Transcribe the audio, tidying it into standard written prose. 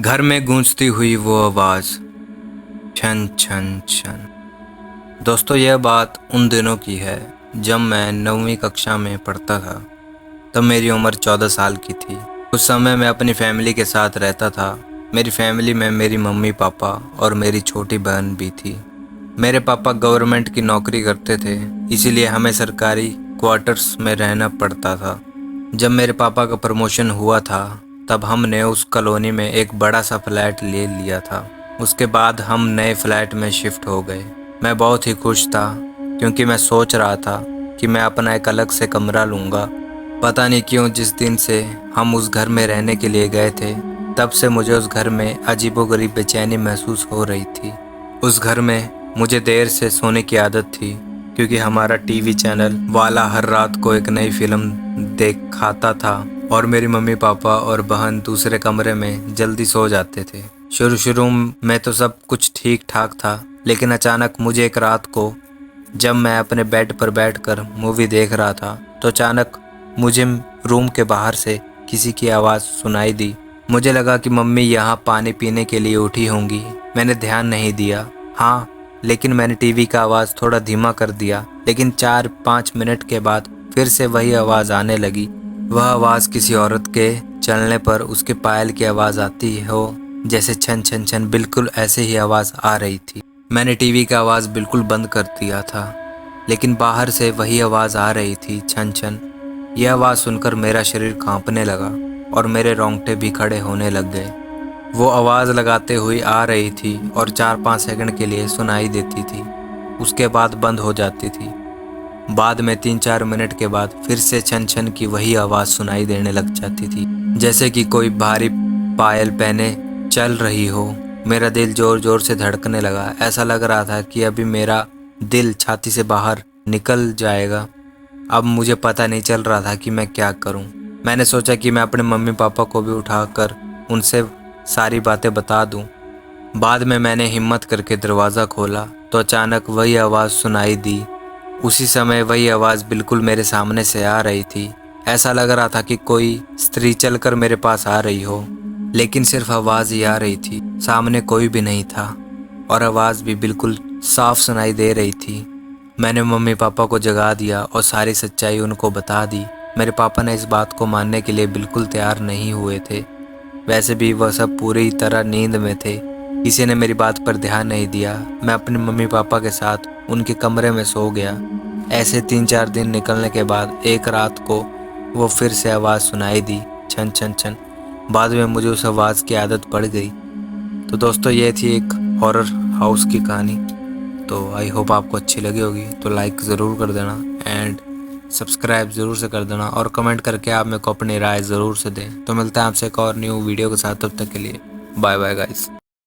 घर में गूंजती हुई वो आवाज़, छन छन छन। दोस्तों, यह बात उन दिनों की है जब मैं 9वीं कक्षा में पढ़ता था। तब मेरी उम्र 14 साल की थी। उस समय मैं अपनी फैमिली के साथ रहता था। मेरी फैमिली में मेरी मम्मी पापा और मेरी छोटी बहन भी थी। मेरे पापा गवर्नमेंट की नौकरी करते थे, इसीलिए हमें सरकारी क्वार्टर्स में रहना पड़ता था। जब मेरे पापा का प्रमोशन हुआ था तब हमने उस कॉलोनी में एक बड़ा सा फ्लैट ले लिया था। उसके बाद हम नए फ्लैट में शिफ्ट हो गए। मैं बहुत ही खुश था क्योंकि मैं सोच रहा था कि मैं अपना एक अलग से कमरा लूँगा। पता नहीं क्यों जिस दिन से हम उस घर में रहने के लिए गए थे तब से मुझे उस घर में अजीबोगरीब बेचैनी महसूस हो रही थी। उस घर में मुझे देर से सोने की आदत थी क्योंकि हमारा टीवी चैनल वाला हर रात को एक नई फिल्म दिखाता था और मेरी मम्मी पापा और बहन दूसरे कमरे में जल्दी सो जाते थे। शुरू में तो सब कुछ ठीक ठाक था, लेकिन अचानक मुझे एक रात को जब मैं अपने बेड पर बैठकर मूवी देख रहा था तो अचानक मुझे रूम के बाहर से किसी की आवाज़ सुनाई दी। मुझे लगा कि मम्मी यहाँ पानी पीने के लिए उठी होंगी। मैंने ध्यान नहीं दिया, हाँ, लेकिन मैंने टीवी का आवाज़ थोड़ा धीमा कर दिया। लेकिन 4-5 मिनट के बाद फिर से वही आवाज़ आने लगी। वह आवाज़ किसी औरत के चलने पर उसके पायल की आवाज़ आती हो, जैसे छन छन छन। बिल्कुल ऐसे ही आवाज़ आ रही थी। मैंने टीवी का आवाज़ बिल्कुल बंद कर दिया था, लेकिन बाहर से वही आवाज़ आ रही थी, छन छन। यह आवाज़ सुनकर मेरा शरीर कांपने लगा और मेरे रोंगटे भी खड़े होने लग गए। वो आवाज़ लगाते हुए आ रही थी और 4-5 सेकंड के लिए सुनाई देती थी, उसके बाद बंद हो जाती थी। बाद में 3-4 मिनट के बाद फिर से छन छन की वही आवाज़ सुनाई देने लग जाती थी, जैसे कि कोई भारी पायल पहने चल रही हो। मेरा दिल ज़ोर ज़ोर से धड़कने लगा। ऐसा लग रहा था कि अभी मेरा दिल छाती से बाहर निकल जाएगा। अब मुझे पता नहीं चल रहा था कि मैं क्या करूं। मैंने सोचा कि मैं अपने मम्मी पापा को भी उठाकर उनसे सारी बातें बता दूं। बाद में मैंने हिम्मत करके दरवाज़ा खोला तो अचानक वही आवाज़ सुनाई दी। उसी समय वही आवाज़ बिल्कुल मेरे सामने से आ रही थी। ऐसा लग रहा था कि कोई स्त्री चलकर मेरे पास आ रही हो, लेकिन सिर्फ आवाज़ ही आ रही थी। सामने कोई भी नहीं था और आवाज़ भी बिल्कुल साफ सुनाई दे रही थी। मैंने मम्मी पापा को जगा दिया और सारी सच्चाई उनको बता दी। मेरे पापा ने इस बात को मानने के लिए बिल्कुल तैयार नहीं हुए थे। वैसे भी वह सब पूरी तरह नींद में थे, किसी ने मेरी बात पर ध्यान नहीं दिया। मैं अपने मम्मी पापा के साथ उनके कमरे में सो गया। ऐसे 3-4 दिन निकलने के बाद एक रात को वो फिर से आवाज़ सुनाई दी, छन छन छन। बाद में मुझे उस आवाज़ की आदत पड़ गई। तो दोस्तों, ये थी एक हॉरर हाउस की कहानी। तो आई होप आपको अच्छी लगी होगी। तो लाइक ज़रूर कर देना एंड सब्सक्राइब ज़रूर से कर देना और कमेंट करके आप मेरे को अपनी राय ज़रूर से दें। तो मिलता है आपसे एक और न्यू वीडियो के साथ। तब तक के लिए बाय बाय गाइस।